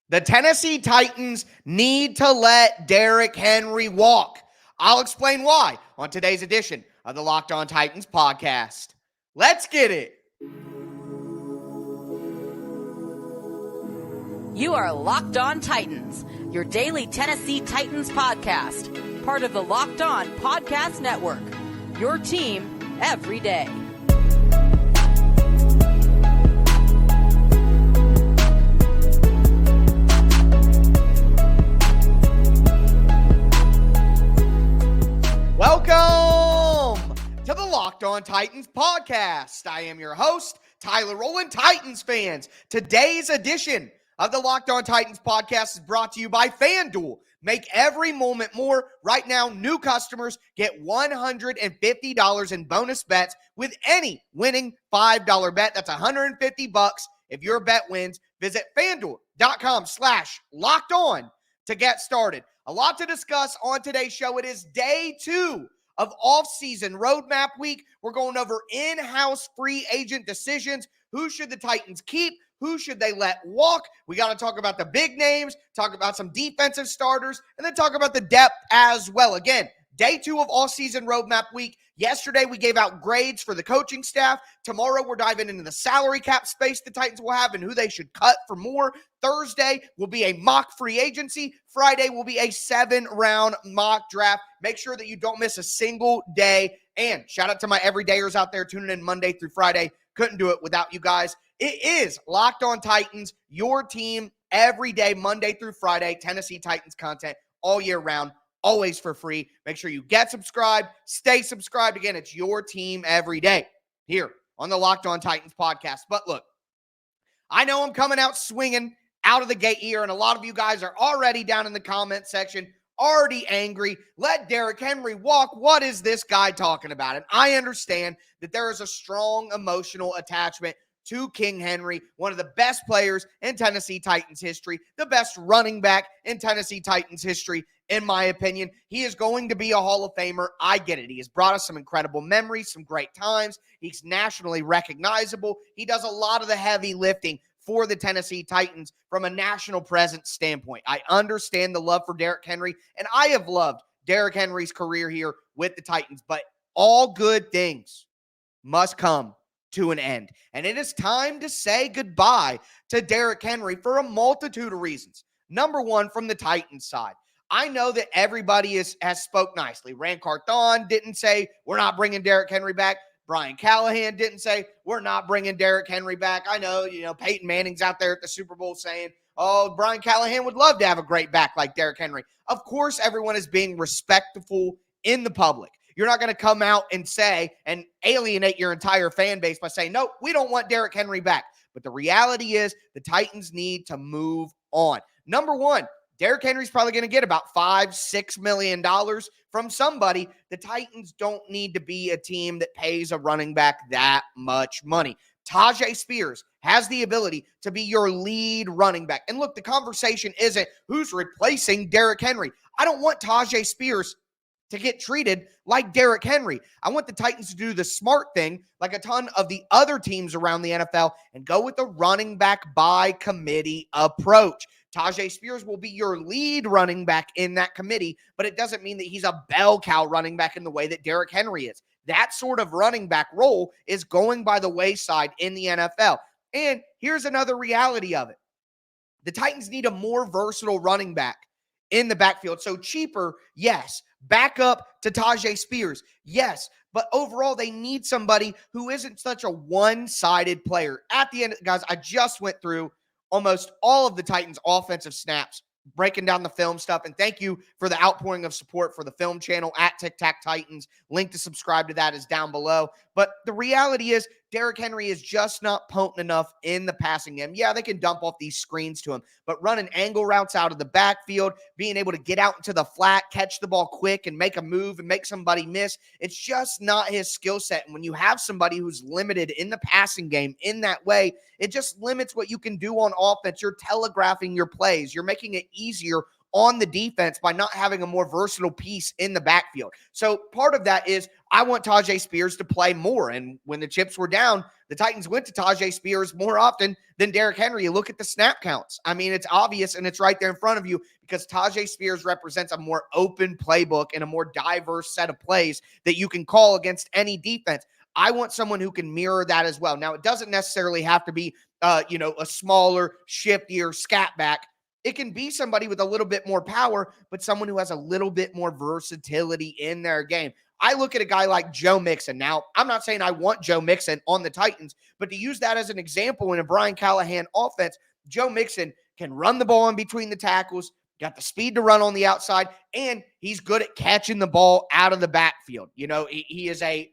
The Tennessee Titans need to let Derrick Henry walk. I'll explain why on today's edition of the Locked On Titans podcast. Let's get it. You are Locked On Titans, your daily Tennessee Titans podcast, part of the Locked On Podcast Network, your team every day. Welcome to the Locked On Titans podcast. I am your host, Tyler Rowland, Titans fans. Today's edition of the Locked On Titans podcast is brought to you by FanDuel. Make every moment more. Right now, new customers get $150 in bonus bets with any winning $5 bet. That's $150 if your bet wins. Visit FanDuel.com/LockedOn to get started. A lot to discuss on today's show. It is day 2 of off-season roadmap week. We're going over in-house free agent decisions. Who should the Titans keep? Who should they let walk? We got to talk about the big names, talk about some defensive starters, and then talk about the depth as well. Again, day 2 of all-season roadmap week. Yesterday, we gave out grades for the coaching staff. Tomorrow, we're diving into the salary cap space the Titans will have and who they should cut for more. Thursday will be a mock free agency. Friday will be a 7-round mock draft. Make sure that you don't miss a single day. And shout out to my everydayers out there tuning in Monday through Friday. Couldn't do it without you guys. It is Locked On Titans, your team every day, Monday through Friday. Tennessee Titans content all year round, always for free. Make sure you get subscribed, stay subscribed. Again, it's your team every day here on the Locked On Titans podcast. But look, I know I'm coming out swinging out of the gate here, and a lot of you guys are already down in the comment section, already angry. Let Derrick Henry walk. What is this guy talking about? And I understand that there is a strong emotional attachment to King Henry, one of the best players in Tennessee Titans history, the best running back in Tennessee Titans history, in my opinion. He is going to be a Hall of Famer. I get it. He has brought us some incredible memories, some great times. He's nationally recognizable. He does a lot of the heavy lifting for the Tennessee Titans from a national presence standpoint. I understand the love for Derrick Henry, and I have loved Derrick Henry's career here with the Titans, but all good things must come to an end. And it is time to say goodbye to Derrick Henry for a multitude of reasons. Number one, from the Titans side, I know that everybody has spoke nicely. Rand Carthon didn't say, we're not bringing Derrick Henry back. Brian Callahan didn't say, we're not bringing Derrick Henry back. I know, Peyton Manning's out there at the Super Bowl saying, oh, Brian Callahan would love to have a great back like Derrick Henry. Of course, everyone is being respectful in the public. You're not going to come out and say and alienate your entire fan base by saying, no, we don't want Derrick Henry back. But the reality is the Titans need to move on. Number one, Derrick Henry's probably going to get about $5-6 million from somebody. The Titans don't need to be a team that pays a running back that much money. Tyjae Spears has the ability to be your lead running back. And look, the conversation isn't who's replacing Derrick Henry. I don't want Tyjae Spears to get treated like Derrick Henry. I want the Titans to do the smart thing like a ton of the other teams around the NFL and go with the running back by committee approach. Tyjae Spears will be your lead running back in that committee, but it doesn't mean that he's a bell cow running back in the way that Derrick Henry is. That sort of running back role is going by the wayside in the NFL. And here's another reality of it. The Titans need a more versatile running back in the backfield. So cheaper, yes. Back up to Tyjae Spears, yes. But overall, they need somebody who isn't such a one-sided player. At the end, guys, I just went through almost all of the Titans' offensive snaps, breaking down the film stuff. And thank you for the outpouring of support for the film channel at Tic Tac Titans. Link to subscribe to that is down below. But the reality is Derrick Henry is just not potent enough in the passing game. Yeah, they can dump off these screens to him, but running angle routes out of the backfield, being able to get out into the flat, catch the ball quick and make a move and make somebody miss, it's just not his skill set. And when you have somebody who's limited in the passing game in that way, it just limits what you can do on offense. You're telegraphing your plays. You're making it easier on the defense by not having a more versatile piece in the backfield. So part of that is I want Tyjae Spears to play more. And when the chips were down, the Titans went to Tyjae Spears more often than Derrick Henry. You look at the snap counts. I mean, it's obvious and it's right there in front of you because Tyjae Spears represents a more open playbook and a more diverse set of plays that you can call against any defense. I want someone who can mirror that as well. Now, it doesn't necessarily have to be, a smaller, shiftier scat back. It can be somebody with a little bit more power, but someone who has a little bit more versatility in their game. I look at a guy like Joe Mixon. Now, I'm not saying I want Joe Mixon on the Titans, but to use that as an example in a Brian Callahan offense, Joe Mixon can run the ball in between the tackles, got the speed to run on the outside, and he's good at catching the ball out of the backfield. He is a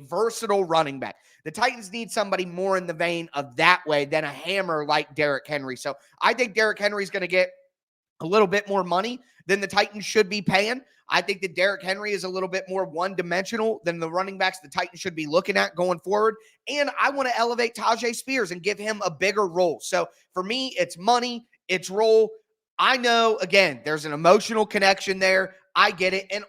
versatile running back. The Titans need somebody more in the vein of that way than a hammer like Derrick Henry. So I think Derrick Henry is going to get a little bit more money than the Titans should be paying. I think that Derrick Henry is a little bit more one-dimensional than the running backs the Titans should be looking at going forward. And I want to elevate Tyjae Spears and give him a bigger role. So for me, it's money, it's role. I know, again, there's an emotional connection there. I get it. And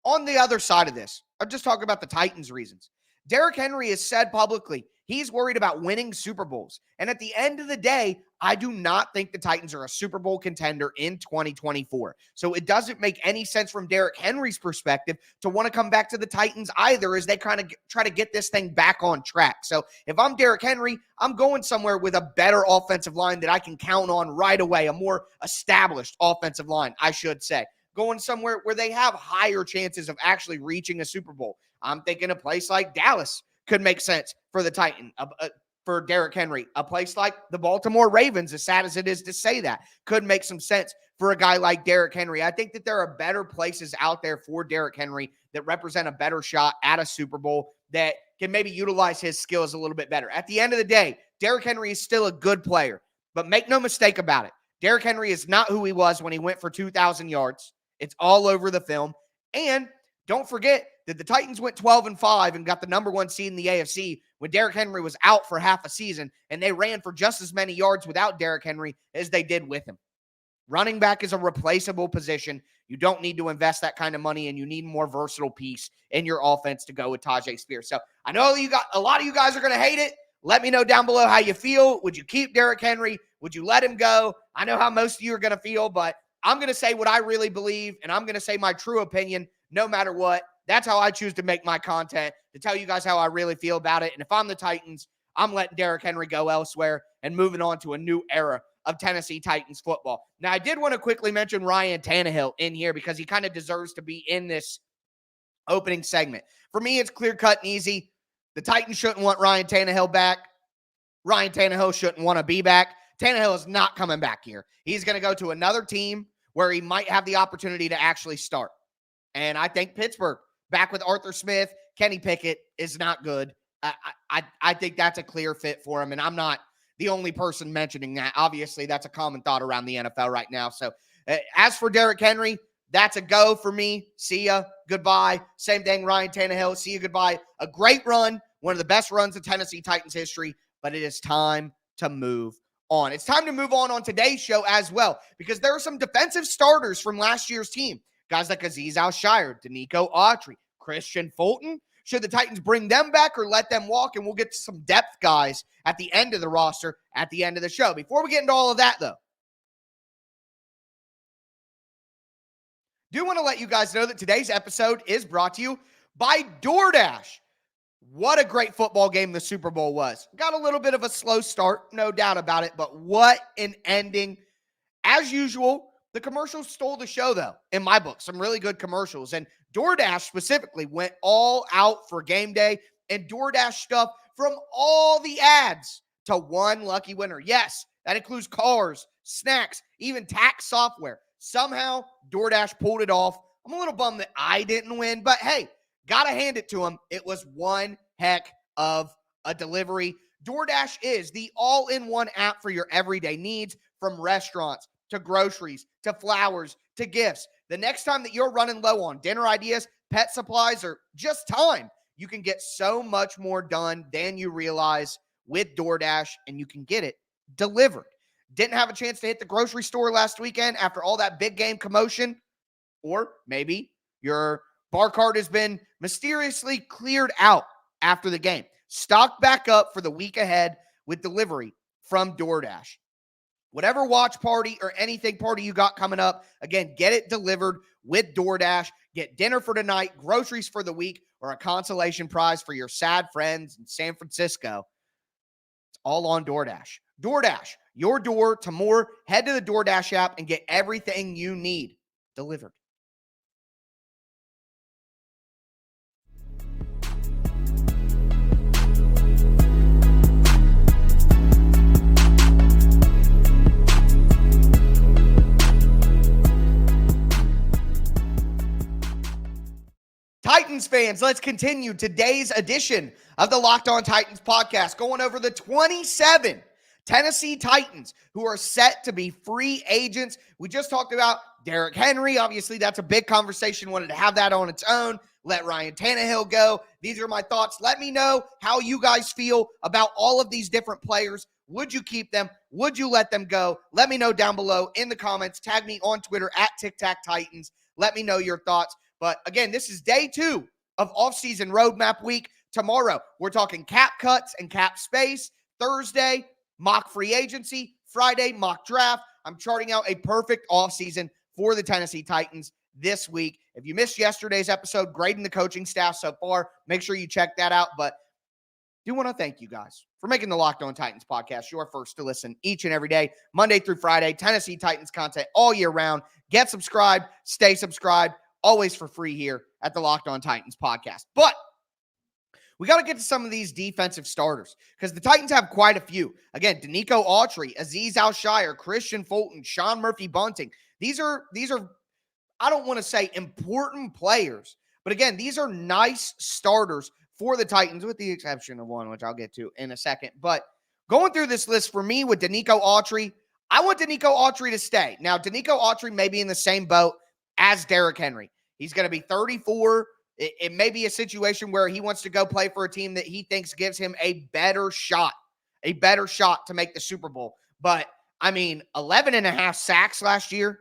on the other side of this, I'm just talking about the Titans' reasons. Derrick Henry has said publicly he's worried about winning Super Bowls. And at the end of the day, I do not think the Titans are a Super Bowl contender in 2024. So it doesn't make any sense from Derrick Henry's perspective to want to come back to the Titans either as they kind of try to get this thing back on track. So if I'm Derrick Henry, I'm going somewhere with a better offensive line that I can count on right away, a more established offensive line, I should say. Going somewhere where they have higher chances of actually reaching a Super Bowl. I'm thinking a place like Dallas could make sense for the Titan, for Derrick Henry. A place like the Baltimore Ravens, as sad as it is to say that, could make some sense for a guy like Derrick Henry. I think that there are better places out there for Derrick Henry that represent a better shot at a Super Bowl that can maybe utilize his skills a little bit better. At the end of the day, Derrick Henry is still a good player, but make no mistake about it. Derrick Henry is not who he was when he went for 2,000 yards. It's all over the film. And don't forget that the Titans went 12-5 and got the number one seed in the AFC when Derrick Henry was out for half a season, and they ran for just as many yards without Derrick Henry as they did with him. Running back is a replaceable position. You don't need to invest that kind of money, and you need a more versatile piece in your offense to go with Tyjae Spears. So I know a lot of you guys are going to hate it. Let me know down below how you feel. Would you keep Derrick Henry? Would you let him go? I know how most of you are going to feel, but I'm going to say what I really believe, and I'm going to say my true opinion no matter what. That's how I choose to make my content, to tell you guys how I really feel about it. And if I'm the Titans, I'm letting Derrick Henry go elsewhere and moving on to a new era of Tennessee Titans football. Now, I did want to quickly mention Ryan Tannehill in here because he kind of deserves to be in this opening segment. For me, it's clear-cut and easy. The Titans shouldn't want Ryan Tannehill back. Ryan Tannehill shouldn't want to be back. Tannehill is not coming back here. He's going to go to another team where he might have the opportunity to actually start. And I think Pittsburgh, back with Arthur Smith, Kenny Pickett, is not good. I think that's a clear fit for him, and I'm not the only person mentioning that. Obviously, that's a common thought around the NFL right now. So as for Derrick Henry, that's a go for me. See ya. Goodbye. Same thing, Ryan Tannehill. See you. Goodbye. A great run, one of the best runs in Tennessee Titans history, but it is time to move on. It's time to move on today's show as well, because there are some defensive starters from last year's team. Guys like Azeez Al-Shaair, Denico Autry, Christian Fulton. Should the Titans bring them back or let them walk? And we'll get to some depth guys at the end of the roster at the end of the show. Before we get into all of that, though, do want to let you guys know that today's episode is brought to you by DoorDash. What a great football game the Super Bowl was. Got a little bit of a slow start, no doubt about it, but what an ending. As usual, the commercials stole the show, though, in my book. Some really good commercials. And DoorDash specifically went all out for game day and DoorDash stuff from all the ads to one lucky winner. Yes, that includes cars, snacks, even tax software. Somehow, DoorDash pulled it off. I'm a little bummed that I didn't win, but hey, got to hand it to them. It was one heck of a delivery. DoorDash is the all-in-one app for your everyday needs, from restaurants to groceries to flowers to gifts. The next time that you're running low on dinner ideas, pet supplies, or just time, you can get so much more done than you realize with DoorDash, and you can get it delivered. didn't have a chance to hit the grocery store last weekend after all that big game commotion, or maybe your bar cart has been mysteriously cleared out after the game. Stock back up for the week ahead with delivery from DoorDash. Whatever watch party or anything party you got coming up, again, get it delivered with DoorDash. Get dinner for tonight, groceries for the week, or a consolation prize for your sad friends in San Francisco. It's all on DoorDash. DoorDash, your door to more. Head to the DoorDash app and get everything you need delivered. Titans fans, let's continue today's edition of the Locked On Titans podcast, going over the 27 Tennessee Titans who are set to be free agents. We just talked about Derrick Henry. Obviously, that's a big conversation. Wanted to have that on its own. Let Ryan Tannehill go. These are my thoughts. Let me know how you guys feel about all of these different players. Would you keep them? Would you let them go? Let me know down below in the comments. Tag me on Twitter at TicTacTitans. Let me know your thoughts. But again, this is day 2 of offseason roadmap week. Tomorrow, we're talking cap cuts and cap space. Thursday, mock free agency. Friday, mock draft. I'm charting out a perfect offseason for the Tennessee Titans this week. If you missed yesterday's episode, grading the coaching staff so far, make sure you check that out. But I do want to thank you guys for making the Locked On Titans podcast your first to listen each and every day, Monday through Friday. Tennessee Titans content all year round. Get subscribed. Stay subscribed. Always for free here at the Locked On Titans podcast. But we got to get to some of these defensive starters because the Titans have quite a few. Again, Denico Autry, Azeez Al-Shaair, Christian Fulton, Sean Murphy-Bunting. These are, I don't want to say important players, but again, these are nice starters for the Titans with the exception of one, which I'll get to in a second. But going through this list for me with Denico Autry, I want Denico Autry to stay. Now, Denico Autry may be in the same boat as Derrick Henry. He's going to be 34. It may be a situation where he wants to go play for a team that he thinks gives him a better shot to make the Super Bowl. But, 11 and a half sacks last year.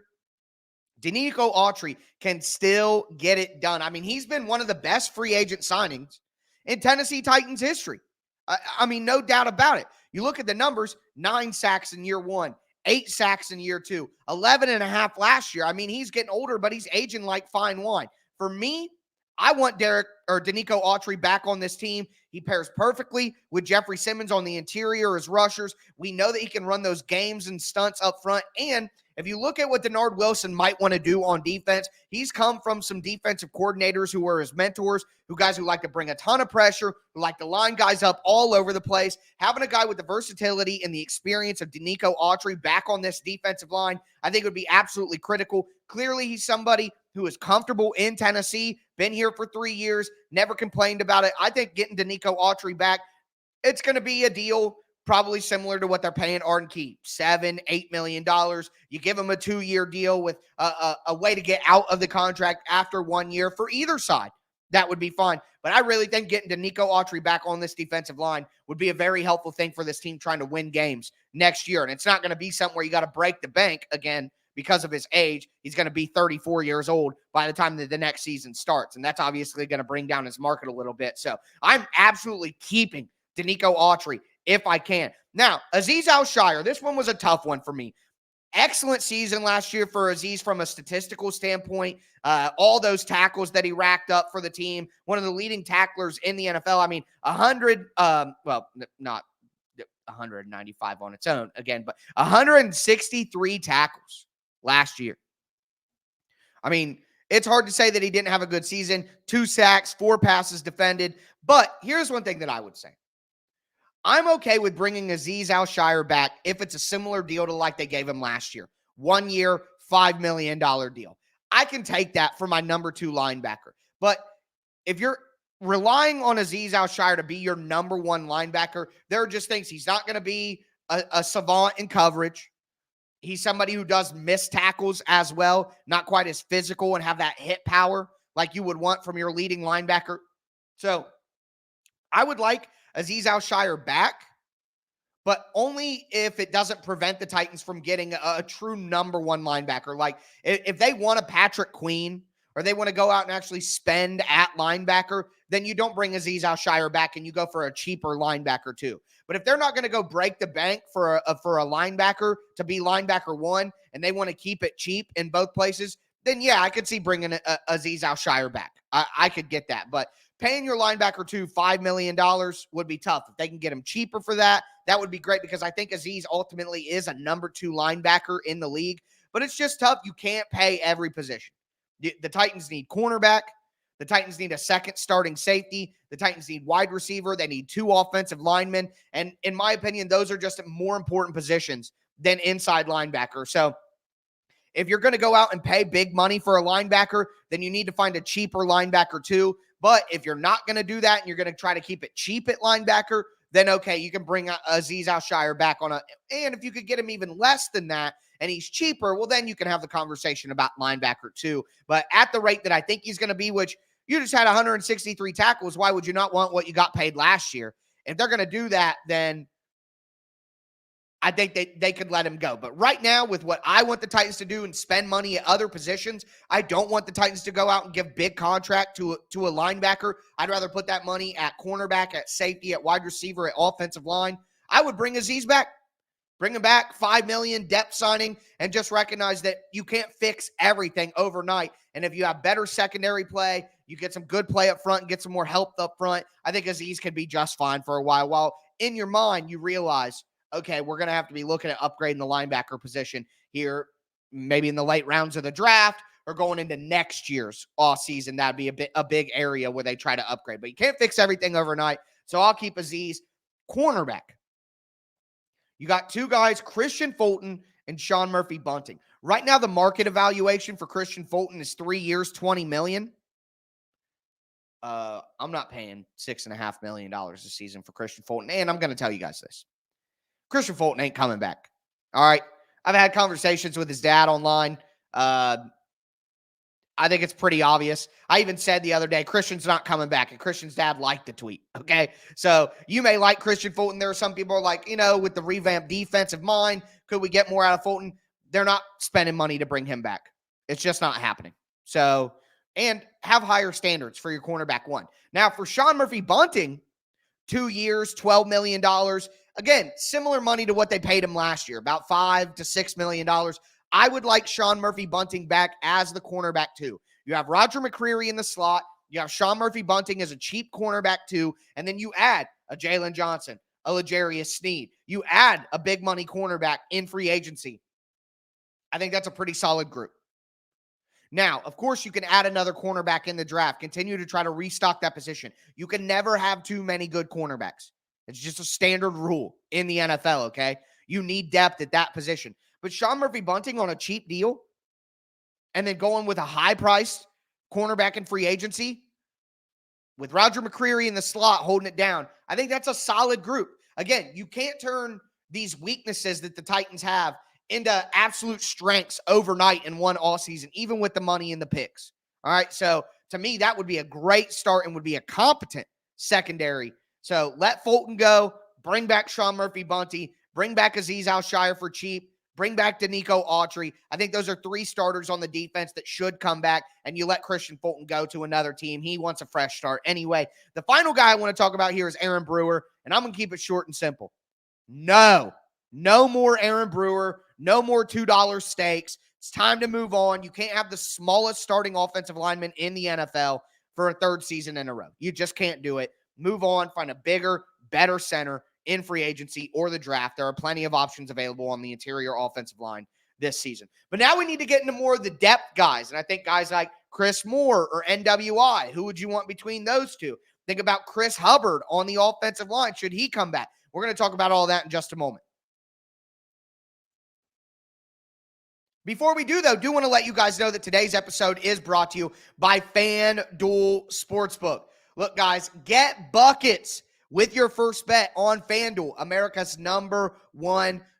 Denico Autry can still get it done. He's been one of the best free agent signings in Tennessee Titans history. No doubt about it. You look at the numbers, 9 sacks in year 1. 8 sacks in year 2, 11 and a half last year. He's getting older, but he's aging like fine wine. For me, I want Denico Autry back on this team. He pairs perfectly with Jeffrey Simmons on the interior as rushers. We know that he can run those games and stunts up front. And if you look at what Denard Wilson might want to do on defense, he's come from some defensive coordinators who were his mentors, guys who like to bring a ton of pressure, who like to line guys up all over the place. Having a guy with the versatility and the experience of Denico Autry back on this defensive line, I think would be absolutely critical. Clearly, he's somebody who is comfortable in Tennessee, been here for 3 years, never complained about it. I think getting Denico Autry back, it's going to be a deal probably similar to what they're paying Arden Key, $7-8 million. You give him a 2-year deal with a way to get out of the contract after 1 year for either side. That would be fine. But I really think getting Denico Autry back on this defensive line would be a very helpful thing for this team trying to win games next year. And it's not going to be something where you got to break the bank again because of his age. He's going to be 34 years old by the time that the next season starts. And that's obviously going to bring down his market a little bit. So I'm absolutely keeping Denico Autry if I can. Now, Azeez Al-Shaair, this one was a tough one for me. Excellent season last year for Azeez from a statistical standpoint. All those tackles that he racked up for the team. One of the leading tacklers in the NFL. not 195 on its own again, but 163 tackles last year. It's hard to say that he didn't have a good season. 2 sacks, 4 passes defended. But here's one thing that I would say. I'm okay with bringing Azeez Al-Shaair back if it's a similar deal to like they gave him last year. 1 year, $5 million deal. I can take that for my number 2 linebacker. But if you're relying on Azeez Al-Shaair to be your number 1 linebacker, there are just things. He's not going to be a savant in coverage. He's somebody who does miss tackles as well, not quite as physical and have that hit power like you would want from your leading linebacker. So I would like Azeez Al-Shaair back, but only if it doesn't prevent the Titans from getting a true number one linebacker. Like if they want a Patrick Queen or they want to go out and actually spend at linebacker, then you don't bring Azeez Al-Shaair back and you go for a cheaper linebacker too. But if they're not going to go break the bank for a linebacker to be linebacker one and they want to keep it cheap in both places, then yeah, I could see bringing Azeez Al-Shaair back. I could get that. But paying your linebacker to $5 million would be tough. If they can get him cheaper for that, that would be great because I think Azeez ultimately is a number 2 linebacker in the league. But it's just tough. You can't pay every position. The Titans need cornerback. The Titans need a second starting safety. The Titans need wide receiver. They need 2 offensive linemen. And in my opinion, those are just more important positions than inside linebacker. So if you're going to go out and pay big money for a linebacker, then you need to find a cheaper linebacker too. But if you're not going to do that and you're going to try to keep it cheap at linebacker, then okay, you can bring Azeez Al-Shaair back on and if you could get him even less than that and he's cheaper, well, then you can have the conversation about linebacker too. But at the rate that I think he's going to be, which you just had 163 tackles, why would you not want what you got paid last year? If they're going to do that, then I think they could let him go. But right now, with what I want the Titans to do and spend money at other positions, I don't want the Titans to go out and give big contract to a linebacker. I'd rather put that money at cornerback, at safety, at wide receiver, at offensive line. I would bring Azeez back. Bring him back, $5 million depth signing, and just recognize that you can't fix everything overnight. And if you have better secondary play, you get some good play up front and get some more help up front, I think Azeez could be just fine for a while. While in your mind, you realize, okay, we're going to have to be looking at upgrading the linebacker position here, maybe in the late rounds of the draft or going into next year's offseason. That'd be a big area where they try to upgrade. But you can't fix everything overnight, so I'll keep Azeez. Cornerback. You got 2 guys, Christian Fulton and Sean Murphy-Bunting. Right now, the market evaluation for Christian Fulton is 3 years, $20 million. I'm not paying $6.5 million a season for Christian Fulton. And I'm going to tell you guys this. Christian Fulton ain't coming back. All right. I've had conversations with his dad online. I think it's pretty obvious. I even said the other day, Christian's not coming back, and Christian's dad liked the tweet, okay? So you may like Christian Fulton. There are some people are like, with the revamped defensive mind, could we get more out of Fulton? They're not spending money to bring him back. It's just not happening. So, and have higher standards for your cornerback one. Now, for Sean Murphy-Bunting, 2 years, $12 million. Again, similar money to what they paid him last year, about $5 to $6 million. I would like Sean Murphy-Bunting back as the cornerback too. You have Roger McCreary in the slot. You have Sean Murphy-Bunting as a cheap cornerback too. And then you add a Jalen Johnson, a L'Jarius Sneed. You add a big money cornerback in free agency. I think that's a pretty solid group. Now, of course, you can add another cornerback in the draft. Continue to try to restock that position. You can never have too many good cornerbacks. It's just a standard rule in the NFL, okay? You need depth at that position. But Sean Murphy-Bunting on a cheap deal and then going with a high-priced cornerback in free agency with Roger McCreary in the slot holding it down, I think that's a solid group. Again, you can't turn these weaknesses that the Titans have into absolute strengths overnight in one offseason, even with the money in the picks. All right, so to me, that would be a great start and would be a competent secondary. So let Fulton go, bring back Sean Murphy-Bunting, bring back Azeez Al-Shaair for cheap, bring back Denico Autry. I think those are 3 starters on the defense that should come back, and you let Christian Fulton go to another team. He wants a fresh start anyway. The final guy I want to talk about here is Aaron Brewer, and I'm going to keep it short and simple. No more Aaron Brewer, no more $2 stakes. It's time to move on. You can't have the smallest starting offensive lineman in the NFL for a 3rd season in a row. You just can't do it. Move on, find a bigger, better center in free agency or the draft. There are plenty of options available on the interior offensive line this season. But now we need to get into more of the depth guys. And I think guys like Chris Moore or NWI, who would you want between those two? Think about Chris Hubbard on the offensive line. Should he come back? We're going to talk about all that in just a moment. Before we do, though, do want to let you guys know that today's episode is brought to you by FanDuel Sportsbook. Look, guys, get buckets with your first bet on FanDuel, America's #1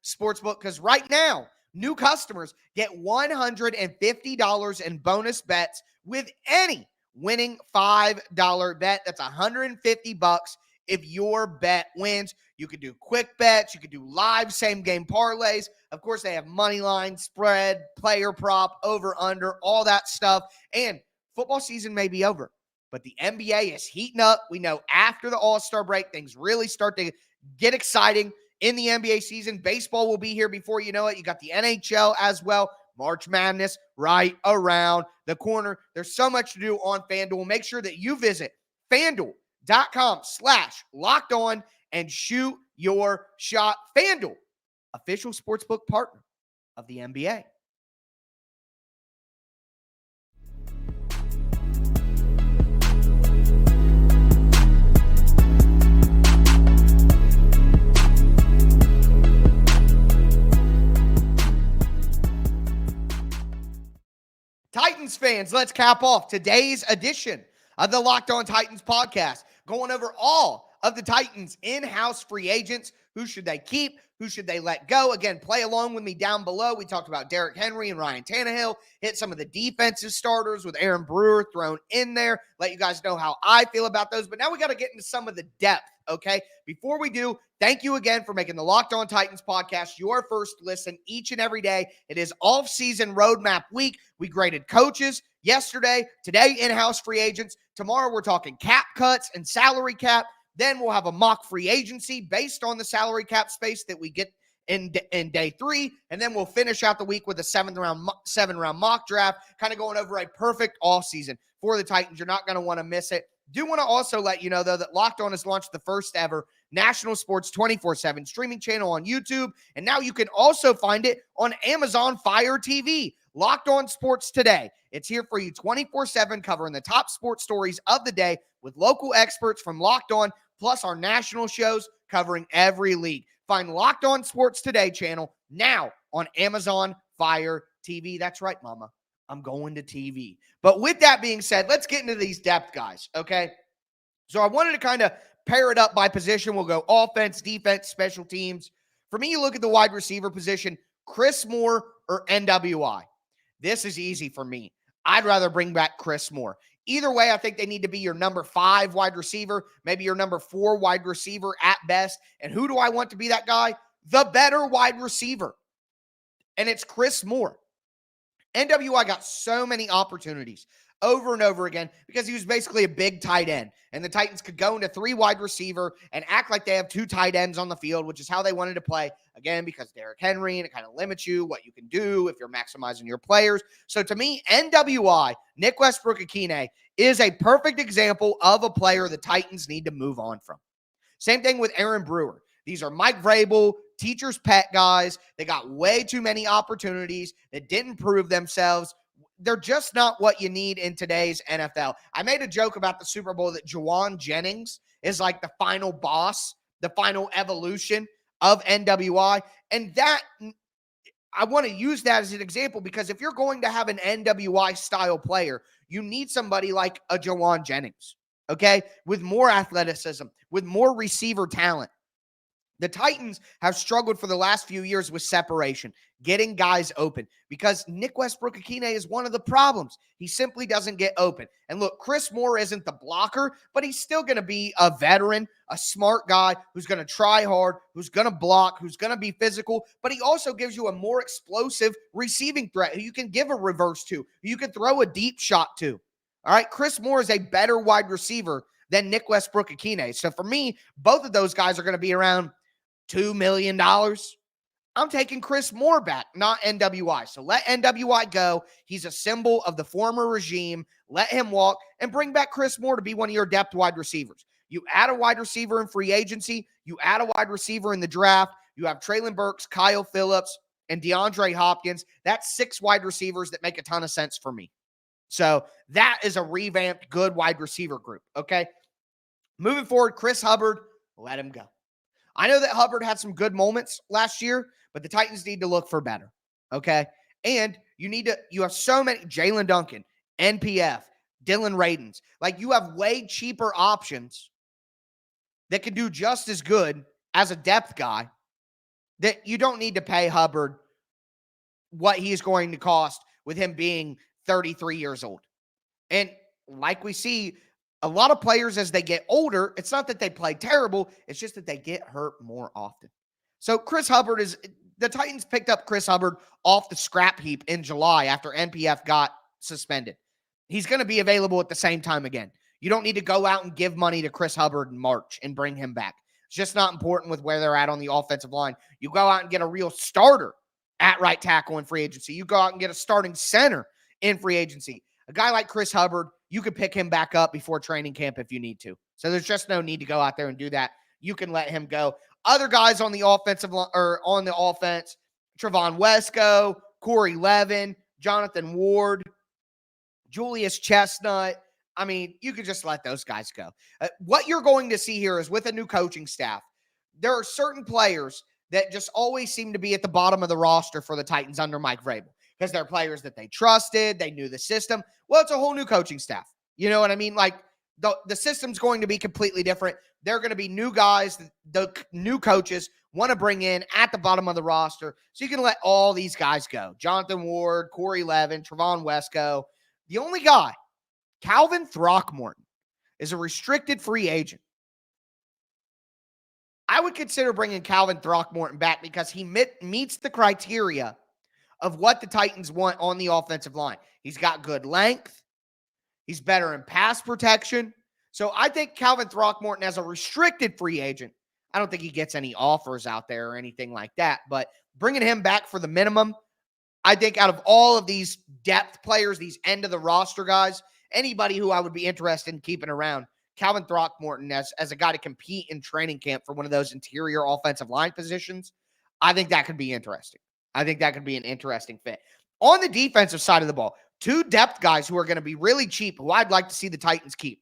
sportsbook, because right now, new customers get $150 in bonus bets with any winning $5 bet. That's $150 if your bet wins. You could do quick bets. You could do live same-game parlays. Of course, they have money line, spread, player prop, over, under, all that stuff. And football season may be over, but the NBA is heating up. We know after the All-Star break, things really start to get exciting in the NBA season. Baseball will be here before you know it. You got the NHL as well. March Madness right around the corner. There's so much to do on FanDuel. Make sure that you visit FanDuel.com/lockedon and shoot your shot. FanDuel, official sportsbook partner of the NBA. Titans fans, let's cap off today's edition of the Locked On Titans podcast, going over all of the Titans in-house free agents. Who should they keep? Who should they let go? Again, play along with me down below. We talked about Derrick Henry and Ryan Tannehill, hit some of the defensive starters with Aaron Brewer thrown in there, let you guys know how I feel about those. But now we got to get into some of the depth, okay? Before we do, thank you again for making the Locked On Titans podcast your first listen each and every day. It is off-season roadmap week. We graded coaches yesterday, today in-house free agents. Tomorrow we're talking cap cuts and salary cap. Then we'll have a mock free agency based on the salary cap space that we get in day 3. And then we'll finish out the week with a 7-round mock draft, kind of going over a perfect offseason for the Titans. You're not going to want to miss it. Do want to also let you know, though, that Locked On has launched the first ever national sports 24/7 streaming channel on YouTube. And now you can also find it on Amazon Fire TV. Locked On Sports Today. It's here for you 24/7, covering the top sports stories of the day with local experts from Locked On, plus our national shows covering every league. Find Locked On Sports Today channel now on Amazon Fire TV. That's right, mama. I'm going to TV. But with that being said, let's get into these depth guys, okay? So I wanted to kind of pair it up by position. We'll go offense, defense, special teams. For me, you look at the wide receiver position, Chris Moore or NWI. This is easy for me. I'd rather bring back Chris Moore. Either way, I think they need to be your number 5 wide receiver, maybe your number 4 wide receiver at best. And who do I want to be that guy? The better wide receiver. And it's Chris Moore. NWI got so many opportunities over and over again because he was basically a big tight end. And the Titans could go into 3 wide receiver and act like they have 2 tight ends on the field, which is how they wanted to play. Again, because Derrick Henry, and it kind of limits you what you can do if you're maximizing your players. So to me, NWI, Nick Westbrook-Ikhine, is a perfect example of a player the Titans need to move on from. Same thing with Aaron Brewer. These are Mike Vrabel, teacher's pet guys. They got way too many opportunities that didn't prove themselves. They're just not what you need in today's NFL. I made a joke about the Super Bowl that Juwan Jennings is like the final boss, the final evolution of NWI. And that, I want to use that as an example because if you're going to have an NWI style player, you need somebody like a Juwan Jennings, okay? With more athleticism, with more receiver talent. The Titans have struggled for the last few years with separation, getting guys open, because Nick Westbrook-Ikhine is one of the problems. He simply doesn't get open. And look, Chris Moore isn't the blocker, but he's still going to be a veteran, a smart guy who's going to try hard, who's going to block, who's going to be physical, but he also gives you a more explosive receiving threat who you can give a reverse to, who you can throw a deep shot to. All right, Chris Moore is a better wide receiver than Nick Westbrook-Ikhine. So for me, both of those guys are going to be around $2 million. I'm taking Chris Moore back, not NWI. So let NWI go. He's a symbol of the former regime. Let him walk and bring back Chris Moore to be one of your depth wide receivers. You add a wide receiver in free agency. You add a wide receiver in the draft. You have Treylon Burks, Kyle Phillips, and DeAndre Hopkins. That's 6 wide receivers that make a ton of sense for me. So that is a revamped good wide receiver group, okay? Moving forward, Chris Hubbard, let him go. I know that Hubbard had some good moments last year, but the Titans need to look for better, okay? And you have so many, Jalen Duncan, NPF, Dylan Radins. Like, you have way cheaper options that can do just as good as a depth guy that you don't need to pay Hubbard what he's going to cost with him being 33 years old. And like we see, a lot of players, as they get older, it's not that they play terrible, it's just that they get hurt more often. So the Titans picked up Chris Hubbard off the scrap heap in July after NPF got suspended. He's going to be available at the same time again. You don't need to go out and give money to Chris Hubbard in March and bring him back. It's just not important with where they're at on the offensive line. You go out and get a real starter at right tackle in free agency. You go out and get a starting center in free agency. A guy like Chris Hubbard, you could pick him back up before training camp if you need to. So there's just no need to go out there and do that. You can let him go. Other guys on the offensive line or on the offense, Trevon Wesco, Corey Levin, Jonathan Ward, Julius Chestnut. I mean, you could just let those guys go. What you're going to see here is with a new coaching staff, there are certain players that just always seem to be at the bottom of the roster for the Titans under Mike Vrabel because they're players that they trusted, they knew the system. Well, it's a whole new coaching staff. You know what I mean? Like the system's going to be completely different. They're going to be new guys. The new coaches want to bring in at the bottom of the roster. So you can let all these guys go. Jonathan Ward, Corey Levin, Trevon Wesco. The only guy, Calvin Throckmorton, is a restricted free agent. I would consider bringing Calvin Throckmorton back because he meets the criteria of what the Titans want on the offensive line. He's got good length. He's better in pass protection. So I think Calvin Throckmorton, as a restricted free agent, I don't think he gets any offers out there or anything like that. But bringing him back for the minimum, I think out of all of these depth players, these end of the roster guys, anybody who I would be interested in keeping around, Calvin Throckmorton as a guy to compete in training camp for one of those interior offensive line positions, I think that could be interesting. I think that could be an interesting fit. On the defensive side of the ball, two depth guys who are going to be really cheap, who I'd like to see the Titans keep,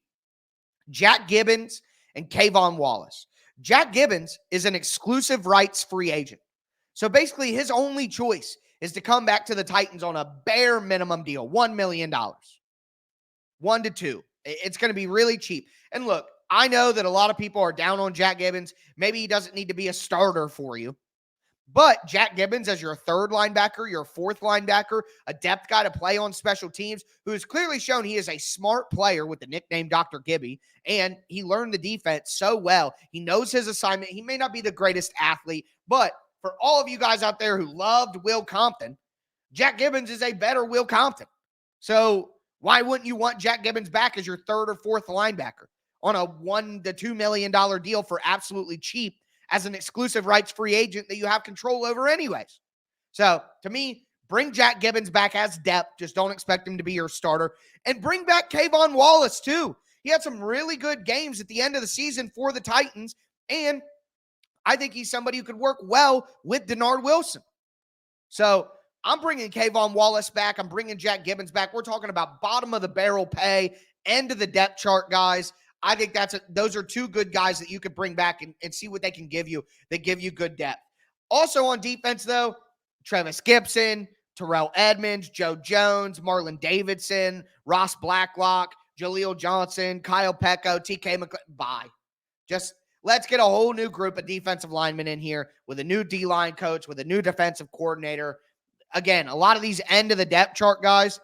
Jack Gibbens and Kayvon Wallace. Jack Gibbens is an exclusive rights free agent. So basically his only choice is to come back to the Titans on a bare minimum deal, $1 million. 1 to 2. It's going to be really cheap. And look, I know that a lot of people are down on Jack Gibbens. Maybe he doesn't need to be a starter for you. But Jack Gibbens as your third linebacker, your fourth linebacker, a depth guy to play on special teams, who has clearly shown he is a smart player with the nickname Dr. Gibby, and he learned the defense so well. He knows his assignment. He may not be the greatest athlete, but for all of you guys out there who loved Will Compton, Jack Gibbens is a better Will Compton. So why wouldn't you want Jack Gibbens back as your third or fourth linebacker on a $1 to $2 million deal for absolutely cheap as an exclusive rights free agent that you have control over anyways? So to me, bring Jack Gibbens back as depth. Just don't expect him to be your starter. And bring back Kayvon Wallace too. He had some really good games at the end of the season for the Titans. And I think he's somebody who could work well with Denard Wilson. So I'm bringing Kayvon Wallace back. I'm bringing Jack Gibbens back. We're talking about bottom of the barrel pay, end of the depth chart guys. I think those are two good guys that you could bring back and see what they can give you. They give you good depth. Also on defense, though, Travis Gibson, Terrell Edmonds, Joe Jones, Marlon Davidson, Ross Blacklock, Jaleel Johnson, Kyle Pecco, TK McClellan. Bye. Just let's get a whole new group of defensive linemen in here with a new D-line coach, with a new defensive coordinator. Again, a lot of these end of the depth chart guys,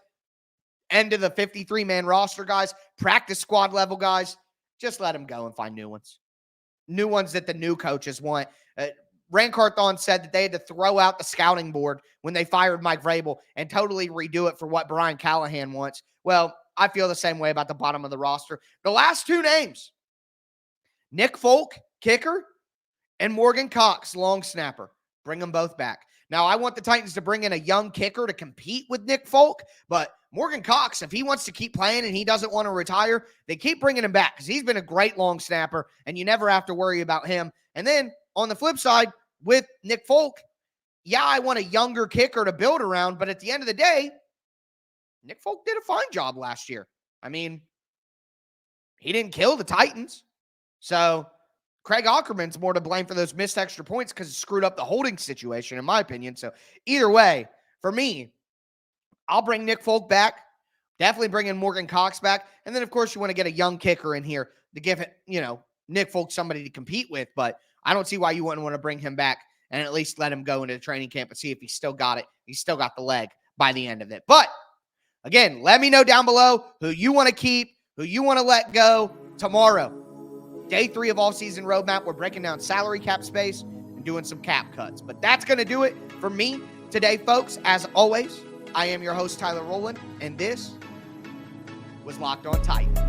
end of the 53-man roster guys, practice squad level guys, just let them go and find new ones. New ones that the new coaches want. Rand Carthon said that they had to throw out the scouting board when they fired Mike Vrabel and totally redo it for what Brian Callahan wants. Well, I feel the same way about the bottom of the roster. The last two names, Nick Folk, kicker, and Morgan Cox, long snapper. Bring them both back. Now, I want the Titans to bring in a young kicker to compete with Nick Folk, but Morgan Cox, if he wants to keep playing and he doesn't want to retire, they keep bringing him back because he's been a great long snapper, and you never have to worry about him. And then on the flip side, with Nick Folk, yeah, I want a younger kicker to build around, but at the end of the day, Nick Folk did a fine job last year. I mean, he didn't kill the Titans. So Craig Ackerman's more to blame for those missed extra points because it screwed up the holding situation, in my opinion. So either way, for me, I'll bring Nick Folk back. Definitely bring in Morgan Cox back. And then, of course, you want to get a young kicker in here to give it, Nick Folk somebody to compete with. But I don't see why you wouldn't want to bring him back and at least let him go into the training camp and see if he's still got it. He's still got the leg by the end of it. But again, let me know down below who you want to keep, who you want to let go tomorrow. Day 3 of offseason roadmap. We're breaking down salary cap space and doing some cap cuts. But that's going to do it for me today, folks. As always, I am your host, Tyler Rowland, and this was Locked On Titans.